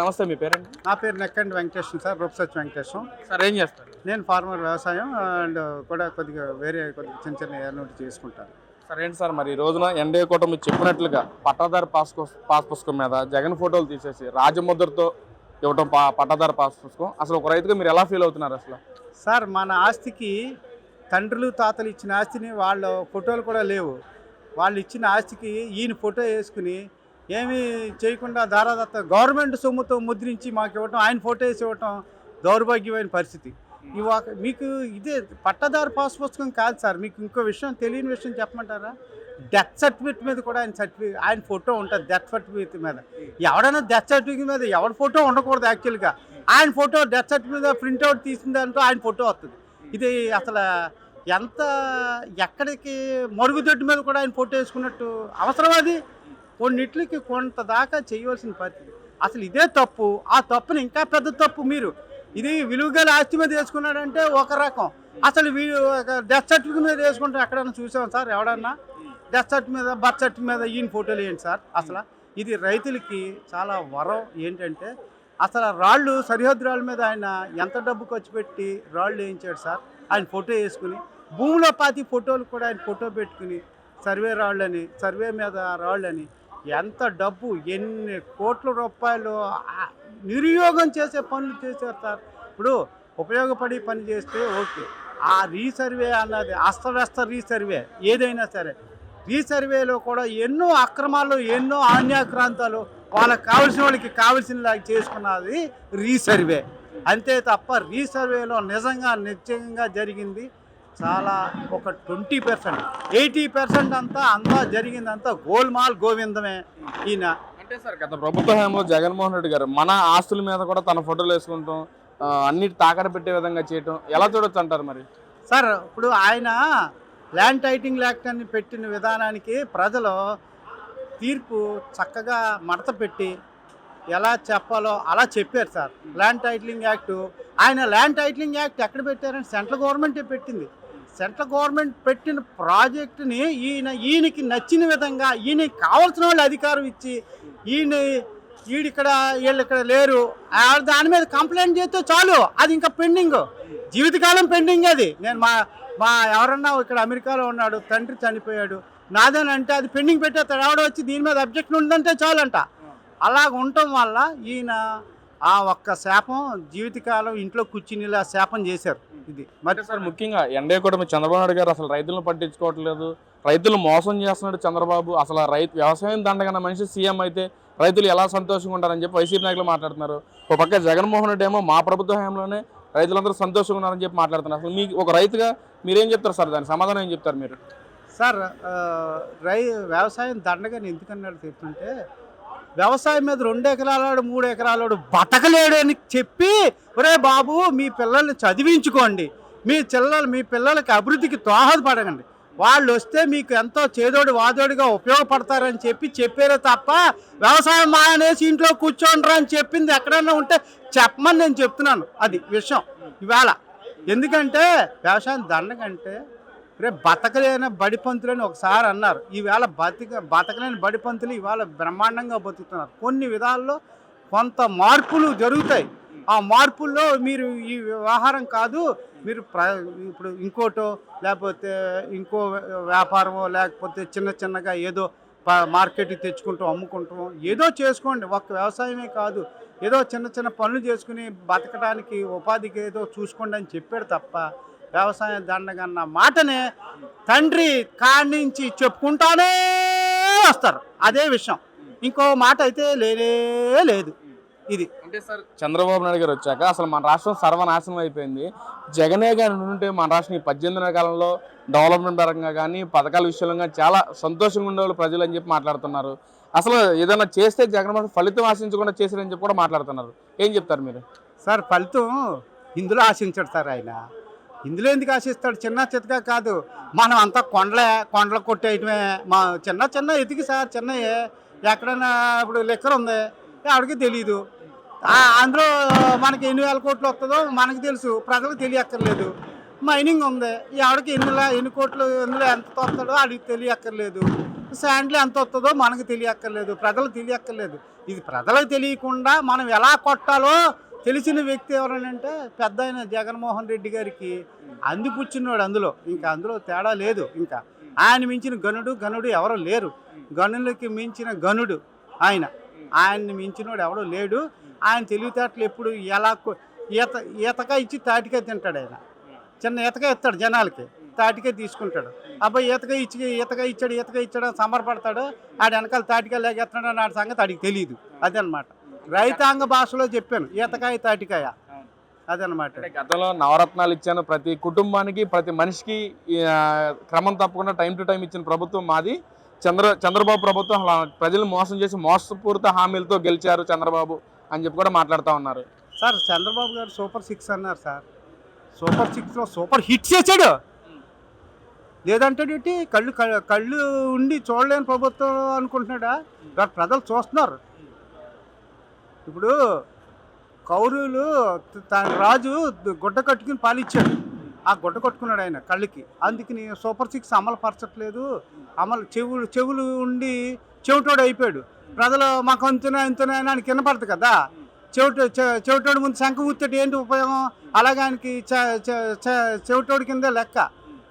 నమస్తే మీ పేరండి? నా పేరు నెక్కంటి వెంకటేశ్వరం సార్, రూపసచ్ వెంకటేశ్వరం. సార్ ఏం చేస్తారు? నేను ఫార్మర్ వ్యవసాయం అండ్ కూడా కొద్దిగా కొద్దిగా చిన్న చిన్న ఏర్నోటి చేసుకుంటాను. సార్ ఏంటి సార్ మరి ఈ రోజున ఎన్డీఏ కూటమి చెప్పినట్లుగా పట్టాదారు పాస్ పుస్తకం మీద జగన్ ఫోటోలు తీసేసి రాజముద్రతో ఇవ్వటం పట్టాదారు పాస్ పుస్తకం అసలు ఒక రైతుగా మీరు ఎలా ఫీల్ అవుతున్నారు అసలు? సార్ మన ఆస్తికి తండ్రులు తాతలు ఇచ్చిన ఆస్తిని వాళ్ళ ఫోటోలు కూడా లేవు. వాళ్ళు ఇచ్చిన ఆస్తికి ఈయన ఫోటో వేసుకుని ఏమీ చేయకుండా దారాదత్త గవర్నమెంట్ సొమ్ముతో ముద్రించి మాకు ఇవ్వటం, ఆయన ఫోటో వేసి ఇవ్వటం దౌర్భాగ్యమైన పరిస్థితి. మీకు ఇదే పట్టదారు పాస్ పుస్తకం కాదు సార్. మీకు ఇంకో విషయం, తెలియని విషయం చెప్పమంటారా? డెత్ సర్టిఫికేట్ మీద కూడా ఆయన ఫోటో ఉంటుంది. డెత్ సర్టిఫికేట్ మీద ఎవడైనా డెత్ సర్టిఫికేట్ మీద ఎవరి ఫోటో ఉండకూడదు. యాక్చువల్గా ఆయన ఫోటో డెత్ సర్టిఫికేట్ మీద ప్రింట్అవుట్ తీసిందంటూ ఆయన ఫోటో వస్తుంది. ఇది అసలు ఎంత ఎక్కడికి మరుగుదొడ్డి మీద కూడా ఆయన ఫోటో వేసుకున్నట్టు అవసరం. అది కొన్నిట్లకి కొంత దాకా చేయవలసిన పరిస్థితి. అసలు ఇదే తప్పు. ఆ తప్పుని ఇంకా పెద్ద తప్పు. మీరు ఇది విలువగల ఆస్తి మీద వేసుకున్నాడంటే ఒక రకం. అసలు డెత్ సర్టిఫికేట్ మీద వేసుకుంటే ఎక్కడైనా చూసాం సార్? ఎవడన్నా డెత్ సర్టిఫికేట్ మీద, బర్త్ సర్టిఫికేట్ మీద ఈయన ఫోటోలు ఏంటి సార్? అసలు ఇది రైతులకి చాలా వరం. ఏంటంటే అసలు రాళ్ళు, సరిహద్దు రాళ్ళ మీద ఆయన ఎంత డబ్బు ఖర్చు పెట్టి రాళ్ళు వేయించాడు సార్. ఆయన ఫోటో వేసుకుని భూమిలో పాతి ఫోటోలు కూడా ఆయన ఫోటో పెట్టుకుని సర్వే రాళ్ళని, సర్వే మీద రాళ్ళని ఎంత డబ్బు, ఎన్ని కోట్ల రూపాయలు నిర్యోగం చేసే పనులు చేశారు సార్. ఇప్పుడు ఉపయోగపడి పని చేస్తే ఓకే. ఆ రీసర్వే అన్నది అస్తవ్యస్త రీసర్వే ఏదైనా సరే, రీసర్వేలో కూడా ఎన్నో అక్రమాలు, ఎన్నో అన్యాక్రాంతాలు వాళ్ళకి కావాల్సిన వాళ్ళకి కావాల్సినలాగా చేసుకున్నది రీసర్వే. అంతే తప్ప రీసర్వేలో నిజంగా జరిగింది చాలా ఒక 20%, 80% అంతా జరిగిందంతా గోల్మాల్ గోవిందమే. ఈయన అంటే సార్ గత ప్రభుత్వ హయాంలో జగన్మోహన్ రెడ్డి గారు మన ఆస్తుల మీద కూడా తన ఫోటోలు వేసుకుంటాం, అన్నిటి తాకడ పెట్టే విధంగా చేయటం ఎలా చూడొచ్చు అంటారు మరి? సార్ ఇప్పుడు ఆయన ల్యాండ్ టైటిలింగ్ యాక్ట్ అని పెట్టిన విధానానికి ప్రజలు తీర్పు చక్కగా మడత పెట్టి ఎలా చెప్పాలో అలా చెప్పారు సార్. ల్యాండ్ టైటిలింగ్ యాక్ట్, ఆయన ల్యాండ్ టైటిలింగ్ యాక్ట్ ఎక్కడ పెట్టారంటే సెంట్రల్ గవర్నమెంటే పెట్టింది. సెంట్రల్ గవర్నమెంట్ పెట్టిన ప్రాజెక్టుని ఈయనకి నచ్చిన విధంగా ఈయనకి కావాల్సిన వాళ్ళు అధికారం ఇచ్చి వీళ్ళు ఇక్కడ లేరు దాని మీద కంప్లైంట్ చేస్తే చాలు, అది ఇంకా పెండింగ్, జీవితకాలం పెండింగ్. అది నేను మా ఎవరన్నా ఇక్కడ అమెరికాలో ఉన్నాడు, తండ్రి చనిపోయాడు, నాదేనంటే అది పెండింగ్ పెట్టేస్తాడు. ఎవడో వచ్చి దీని మీద అబ్జెక్షన్ ఉందంటే చాలంట. అలాగ ఉండటం వల్ల ఈయన ఆ ఒక్క శాపం జీవితకాలం ఇంట్లో కూర్చునిలా శాపం చేశారు. ఇది మరి సార్ ముఖ్యంగా ఎన్డీఏ కూటమి చంద్రబాబు నాయుడు గారు అసలు రైతులను పట్టించుకోవట్లేదు, రైతులు మోసం చేస్తున్నాడు చంద్రబాబు. అసలు వ్యవసాయం దండగన్న మనిషి సీఎం అయితే రైతులు ఎలా సంతోషంగా ఉంటారని చెప్పి వైసీపీ నాయకులు మాట్లాడుతున్నారు. ఒక పక్క జగన్మోహన్ రెడ్డి ఏమో మా ప్రభుత్వ హయాంలోనే రైతులందరూ సంతోషంగా ఉన్నారని చెప్పి మాట్లాడుతున్నారు. అసలు మీకు ఒక రైతుగా మీరేం చెప్తారు సార్? దానికి సమాధానం ఏం చెప్తారు మీరు? సార్ వ్యవసాయం దండగని ఎందుకన్నాడు చెప్తుంటే, వ్యవసాయం మీద 2 ఎకరాలాడు 3 ఎకరాలాడు బతకలేడు అని చెప్పి, ఒరే బాబు మీ పిల్లల్ని చదివించుకోండి, మీ పిల్లలకి అభివృద్ధికి దోహదపడకండి, వాళ్ళు వస్తే మీకు ఎంతో చేదోడు వాదోడిగా ఉపయోగపడతారని చెప్పారే తప్ప వ్యవసాయం మానేసి ఇంట్లో కూర్చోండ్రా అని చెప్పింది ఎక్కడైనా ఉంటే చెప్పమని నేను చెప్తున్నాను. అది విషయం ఇవాళ. ఎందుకంటే వ్యవసాయం దండకంటే రేపు బతకలేని బడిపంతులని ఒకసారి అన్నారు. ఈవేళ బతకలేని బడిపంతులు ఇవాళ బ్రహ్మాండంగా బతుకుతున్నారు. కొన్ని విధాల్లో కొంత మార్పులు జరుగుతాయి. ఆ మార్పుల్లో మీరు ఈ వ్యవహారం కాదు, మీరు ఇప్పుడు ఇంకోటో లేకపోతే ఇంకో వ్యాపారమో లేకపోతే చిన్నగా ఏదో మార్కెట్కి తెచ్చుకుంటాం, అమ్ముకుంటాం, ఏదో చేసుకోండి. ఒక్క వ్యవసాయమే కాదు, ఏదో చిన్న పనులు చేసుకుని బతకడానికి ఉపాధికి ఏదో చూసుకోండి అని చెప్పాడు తప్ప వ్యవసాయం దండగన్న మాటనే తండ్రి కాడి నుంచి చెప్పుకుంటానే వస్తారు. అదే విషయం, ఇంకో మాట అయితే లేదు. ఇది అంటే సార్ చంద్రబాబు నాయుడు గారు వచ్చాక అసలు మన రాష్ట్రం సర్వనాశనం అయిపోయింది. జగనే గారు ఉంటే మన రాష్ట్రం 18 కాలంలో డెవలప్మెంట్ పరంగా కానీ పథకాల విషయంలో కానీ చాలా సంతోషంగా ఉండేవాళ్ళు ప్రజలు అని చెప్పి మాట్లాడుతున్నారు. అసలు ఏదైనా చేస్తే జగన్మోహన్ ఫలితం ఆశించకుండా చేశారని చెప్పి కూడా మాట్లాడుతున్నారు. ఏం చెప్తారు మీరు? సార్ ఫలితం ఇందులో ఆశించాడు సార్. ఆయన ఇందులో ఎందుకు ఆశిస్తాడు? చిన్నగా కాదు, మనం అంతా కొండలు కొట్టేయటమే. మా చిన్న ఎతికి సార్, చిన్నయే. ఎక్కడైనా ఇప్పుడు లెక్కర్ ఉంది, ఆవిడకి తెలీదు. అందులో మనకి ఎన్ని వేల కోట్లు వస్తుందో మనకి తెలుసు, ప్రజలకు తెలియక్కర్లేదు. మైనింగ్ ఉంది, ఆవిడకి ఎన్ని కోట్లు, ఎందులో ఎంత వస్తాడో ఆడికి తెలియక్కర్లేదు. శాండ్లు ఎంత వస్తుందో మనకు తెలియక్కర్లేదు, ప్రజలకు తెలియక్కర్లేదు. ఇది ప్రజలకు తెలియకుండా మనం ఎలా కొట్టాలో తెలిసిన వ్యక్తి ఎవరనంటే పెద్ద ఆయన జగన్మోహన్ రెడ్డి గారికి అందిపుచ్చినోడు. అందులో తేడా లేదు. ఇంకా ఆయన మించిన గనుడు ఎవరు లేరు. గనులకి మించిన గనుడు ఆయన్ని మించినోడు ఎవడో లేడు. ఆయన తెలివితేటలు ఎప్పుడు ఎలా ఈతగా ఇచ్చి తాటిగా తింటాడు. ఆయన చిన్న ఈతగా ఇస్తాడు జనాలకి, తాటిగా తీసుకుంటాడు. అబ్బాయి ఈతగా ఇచ్చాడు సంబరపడతాడు. ఆడ వెనకాల తాటిగా లేకెత్తున్నాడు నాటి సంగతి ఆడికి తెలియదు. అదనమాట రైతాంగ భాషలో చెప్పాను, ఈతకాయ తాటికాయ అదనమాట. గతంలో నవరత్నాలు ఇచ్చాను, ప్రతి కుటుంబానికి ప్రతి మనిషికి క్రమం తప్పకుండా టైం టు టైం ఇచ్చిన ప్రభుత్వం మాది. చంద్రబాబు ప్రభుత్వం అలా ప్రజలు మోసం చేసి మోసపూరిత హామీలతో గెలిచారు చంద్రబాబు అని చెప్పి కూడా మాట్లాడుతూ ఉన్నారు. సార్ చంద్రబాబు గారు సూపర్ 6 అన్నారు సార్. సూపర్ 6లో సూపర్ హిట్ చేశాడు. లేదంటే కళ్ళు ఉండి చూడలేని ప్రభుత్వం అనుకుంటున్నాడా? ప్రజలు చూస్తున్నారు. ఇప్పుడు కౌరవులు తన రాజు గుడ్డ కట్టుకుని పాలిచ్చాడు. ఆ గుడ్డ కట్టుకున్నాడు ఆయన కళ్ళకి. అందుకని సూపర్ 6 అమలు పరచట్లేదు. చెవులు ఉండి చెవిటోడు అయిపోయాడు. ప్రజలు మాకు అంతున్నా అని కింద పడదు కదా. చెవిటోడు ముందు శంఖ ఊత్తేటి ఏంటి ఉపయోగం? అలాగే ఆయనకి చెవిటోడు కింద లెక్క.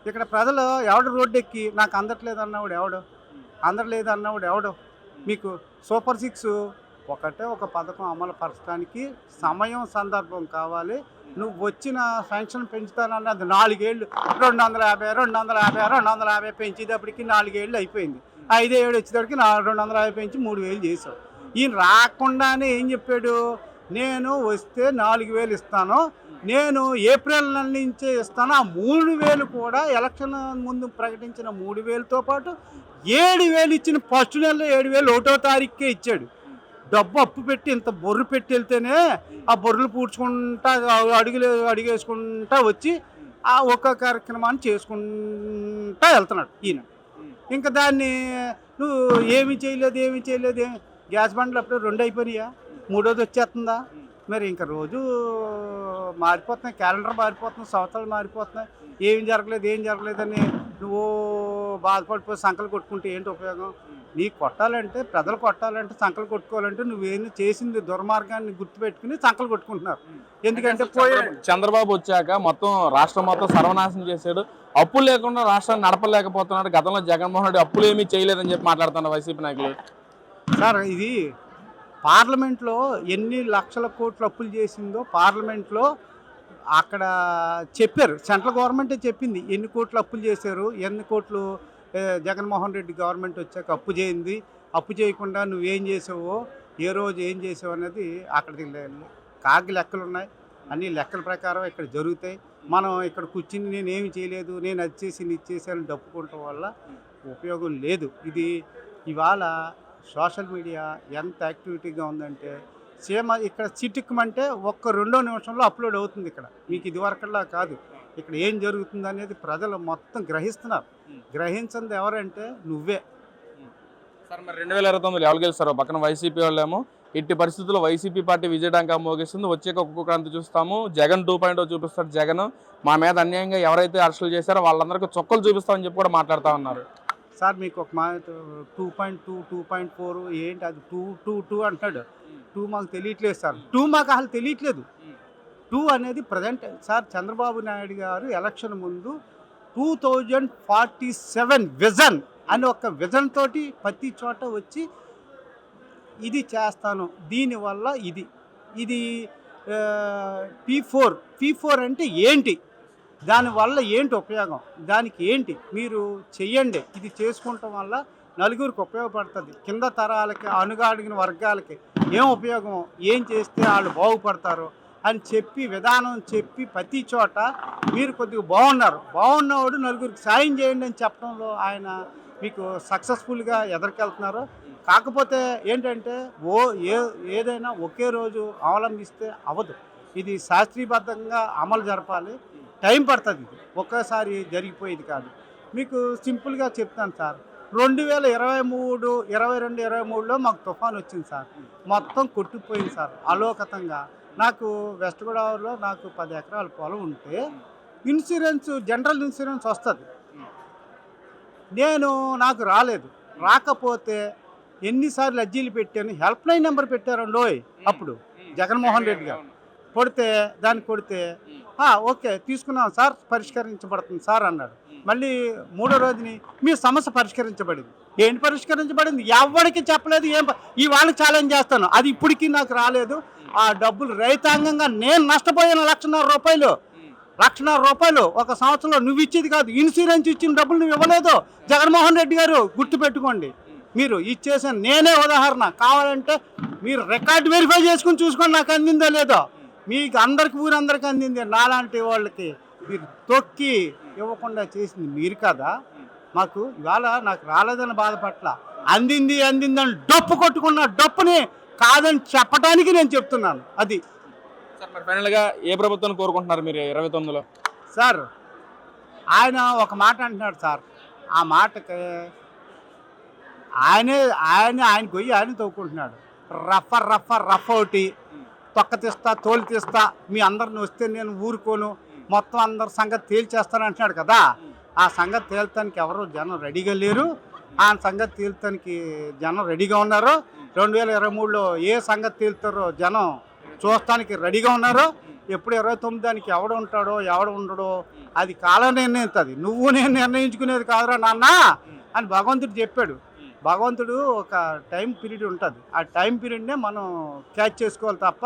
ఇక్కడ ప్రజలు ఎవడు రోడ్డు ఎక్కి నాకు అందట్లేదు అన్నవాడు ఎవడు? మీకు సూపర్ 6 ఒక పథకం అమలు పరచడానికి సమయం సందర్భం కావాలి. నువ్వు వచ్చిన శాంక్షన్ పెంచుతానన్నది 4 ఏళ్ళు 250 పెంచేటప్పటికి 4 ఏళ్ళు అయిపోయింది. 5 ఏళ్ళు వచ్చేటప్పటికి 250 పెంచి 3000 చేశావు. ఈయన రాకుండానే ఏం చెప్పాడు? నేను వస్తే 4000 ఇస్తాను, నేను ఏప్రిల్ నెల నుంచే ఇస్తాను. ఆ 3000 కూడా ఎలక్షన్ ముందు ప్రకటించిన 3000తో పాటు 7000 ఇచ్చిన ఫస్ట్ నెలలో 7000 1వ తారీఖుకే ఇచ్చాడు. డబ్బు అప్పు పెట్టి ఇంత బొర్రు పెట్టి వెళ్తేనే ఆ బొర్రులు పూడ్చుకుంటా అడిగేసుకుంటా వచ్చి ఆ ఒక్క కార్యక్రమాన్ని చేసుకుంటా వెళ్తున్నాడు ఈయన. ఇంకా దాన్ని నువ్వు ఏమి చేయలేదు. గ్యాస్ బండ్లు అప్పుడు 2 అయిపోయినాయా? 3వది వచ్చేస్తుందా? మరి ఇంకా రోజు మారిపోతున్నాయి, క్యాలెండర్ మారిపోతున్నాయి, సంవత్సరాలు మారిపోతున్నాయి. ఏం జరగలేదని నువ్వు బాధపడిపోయి సంకలు కొట్టుకుంటే ఏంటి ఉపయోగం? నీకు కొట్టాలంటే, ప్రజలు కొట్టాలంటే, సంకలు కొట్టుకోవాలంటే నువ్వేమి చేసింది దుర్మార్గాన్ని గుర్తుపెట్టుకుని సంకలు కొట్టుకుంటున్నారు. ఎందుకంటే చంద్రబాబు వచ్చాక రాష్ట్రం మొత్తం సర్వనాశనం చేశాడు. అప్పులు లేకుండా రాష్ట్రాన్ని నడపలేకపోతున్నాడు. గతంలో జగన్మోహన్ రెడ్డి అప్పులు ఏమీ చేయలేదని చెప్పి మాట్లాడుతున్నారు వైసీపీ నాయకులు. సార్ ఇది పార్లమెంట్లో ఎన్ని లక్షల కోట్లు అప్పులు చేసిందో పార్లమెంట్లో అక్కడ చెప్పారు. సెంట్రల్ గవర్నమెంటే చెప్పింది ఎన్ని కోట్లు అప్పులు చేశారు, ఎన్ని కోట్లు జగన్మోహన్ రెడ్డి గవర్నమెంట్ వచ్చాక అప్పు చేయకుండా నువ్వేం చేసావో, ఏ రోజు ఏం చేసావు అనేది అక్కడికి లెక్కలు ఉన్నాయి. అన్ని లెక్కల ప్రకారం ఇక్కడ జరుగుతాయి. మనం ఇక్కడ కూర్చుని నేనేమి చేయలేదు, నేను అది చేసి ఇది చేశాను డప్పుకోవటం వల్ల ఉపయోగం లేదు. ఇది ఇవాళ సోషల్ మీడియా ఎంత యాక్టివిటీగా ఉందంటే ఇక్కడ చిటిక్కమంటే 1-2 నిమిషంలో అప్లోడ్ అవుతుంది. ఇక్కడ మీకు ఇదివరకల్లా కాదు. ఇక్కడ ఏం జరుగుతుంది అనేది ప్రజలు మొత్తం గ్రహిస్తున్నారు. గ్రహించింది ఎవరంటే నువ్వే. సార్ మరి 2029 ఎవరు గెలుస్తారో? పక్కన వైసీపీ వాళ్ళేమో ఎట్టి పరిస్థితుల్లో వైసీపీ పార్టీ విజయడంగా మోగిస్తుంది, వచ్చాక ఒక్కొక్క క్రాంతి చూస్తాము, జగన్ 2.0 చూపిస్తాడు. జగన్ మా మీద అన్యాయంగా ఎవరైతే అరెస్టులు చేశారో వాళ్ళందరికీ చొక్కలు చూపిస్తామని చెప్పి కూడా మాట్లాడుతూ ఉన్నారు. సార్ మీకు ఒక మాట 2.2 2.4 ఏంటి అది 2 అంటాడు. 2 మాకు తెలియట్లేదు సార్. 2 మాకు అసలు తెలియట్లేదు. 2 అనేది ప్రజెంట్ సార్. చంద్రబాబు నాయుడు గారు ఎలక్షన్ ముందు 2047 విజన్ అని ఒక విజన్ తోటి ప్రతి చోట వచ్చి ఇది చేస్తాను, దీనివల్ల ఇది P4 అంటే ఏంటి, దానివల్ల ఏంటి ఉపయోగం, దానికి ఏంటి మీరు చెయ్యండి, ఇది చేసుకుంటాం వల్ల నలుగురికి ఉపయోగపడుతుంది, కింద తరాలకి అణుగాడిన వర్గాలకి ఏం ఉపయోగం, ఏం చేస్తే వాళ్ళు బాగుపడతారు అని చెప్పి విధానం చెప్పి ప్రతి చోట మీరు కొద్దిగా బాగున్నవాడు నలుగురికి సాయం చేయండి అని చెప్పడంలో ఆయన మీకు సక్సెస్ఫుల్గా ఎదరికెళ్తున్నారు. కాకపోతే ఏంటంటే ఏదైనా ఒకే రోజు అవలంబిస్తే అవ్వదు. ఇది శాస్త్రీయబద్ధంగా అమలు జరపాలి, టైం పడుతుంది. ఇది ఒక్కసారి జరిగిపోయేది కాదు. మీకు సింపుల్గా చెప్తాను సార్. 2022-23లో మాకు తుఫాన్ వచ్చింది సార్. మొత్తం కొట్టుకుపోయింది సార్ అలోకతంగా. నాకు వెస్ట్ గోదావరిలో నాకు 10 ఎకరాల పొలం ఉంటే జనరల్ ఇన్సూరెన్స్ వస్తుంది. నాకు రాలేదు. రాకపోతే ఎన్నిసార్లు అర్జీలు పెట్టాను, హెల్ప్ లైన్ నెంబర్ పెట్టారండోయ్ అప్పుడు జగన్మోహన్ రెడ్డి గారు. కొడితే కొడితే ఓకే తీసుకున్నాం సార్, పరిష్కరించబడుతుంది సార్ అన్నాడు. మళ్ళీ మూడో రోజుని మీ సమస్య పరిష్కరించబడింది. ఏంటి పరిష్కరించబడింది? ఎవరికి చెప్పలేదు. ఈ వాళ్ళకి ఛాలెంజ్ చేస్తాను, అది ఇప్పటికీ నాకు రాలేదు. ఆ డబ్బులు రైతాంగంగా నేను నష్టపోయాను 1,50,000 రూపాయలు ఒక సంవత్సరంలో. నువ్వు ఇచ్చేది కాదు, ఇన్సూరెన్స్ ఇచ్చిన డబ్బులు నువ్వు ఇవ్వలేదు జగన్మోహన్ రెడ్డి గారు, గుర్తుపెట్టుకోండి. మీరు ఇచ్చేసాను, నేనే ఉదాహరణ. కావాలంటే మీరు రికార్డు వెరిఫై చేసుకుని చూసుకోండి నాకు అందిందో లేదో. మీకు అందరికి ఊరందరికీ అందింది, నాలాంటి వాళ్ళకి మీరు తొక్కి ఇవ్వకుండా చేసింది మీరు కదా. మాకు ఇవాళ నాకు రాలేదని బాధపట్ల, అందింది అని డప్పు కొట్టుకున్న డప్పుని కాదని చెప్పడానికి నేను చెప్తున్నాను. అది సార్ మరి ఫైనల్గా ఏ ప్రభుత్వాన్ని కోరుకుంటున్నారు మీరు 29లో? సార్ ఆయన ఒక మాట అంటున్నాడు సార్, ఆ మాటకి ఆయన గొయ్యి ఆయన తవ్వుకుంటున్నాడు. రఫ్ ఒకటి తొక్క తీస్తా, తోలు తీస్తా, మీ అందరిని వస్తే నేను ఊరుకోను, మొత్తం అందరి సంగతి తేల్చేస్తాను అంటున్నాడు కదా. ఆ సంగతి తేల్తానికి ఎవరు జనం రెడీగా లేరు. ఆ సంగతి తేల్తానికి జనం రెడీగా ఉన్నారు. 2023లో ఏ సంగతి తేల్తారో జనం చూస్తానికి రెడీగా ఉన్నారు. ఎప్పుడు 29 దానికి ఎవడు ఉంటాడో ఎవడు ఉండడో అది కాలం నిర్ణయిస్తుంది. నువ్వు నేను నిర్ణయించుకునేది కాదురా నాన్న అని భగవంతుడు చెప్పాడు. భగవంతుడు ఒక టైం పీరియడ్ ఉంటుంది, ఆ టైం పీరియడ్నే మనం క్యాచ్ చేసుకోవాలి తప్ప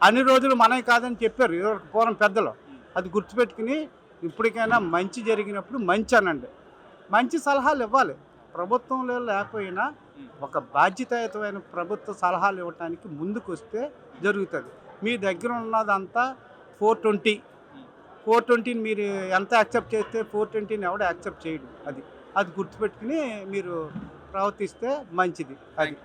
అన్ని రోజులు మనమే కాదని చెప్పారు పూర్వం పెద్దలు. అది గుర్తుపెట్టుకుని ఇప్పటికైనా మంచి జరిగినప్పుడు మంచి అనండి, మంచి సలహాలు ఇవ్వాలి. ప్రభుత్వంలో లేకపోయినా ఒక బాధ్యతాయుతమైన ప్రభుత్వ సలహాలు ఇవ్వడానికి ముందుకు వస్తే జరుగుతుంది. మీ దగ్గర ఉన్నదంతా 420 మీరు ఎంత యాక్సెప్ట్ చేస్తే 420 ఎవడో యాక్సెప్ట్ చేయడు. అది గుర్తుపెట్టుకుని మీరు ప్రవర్తిస్తే మంచిది. అది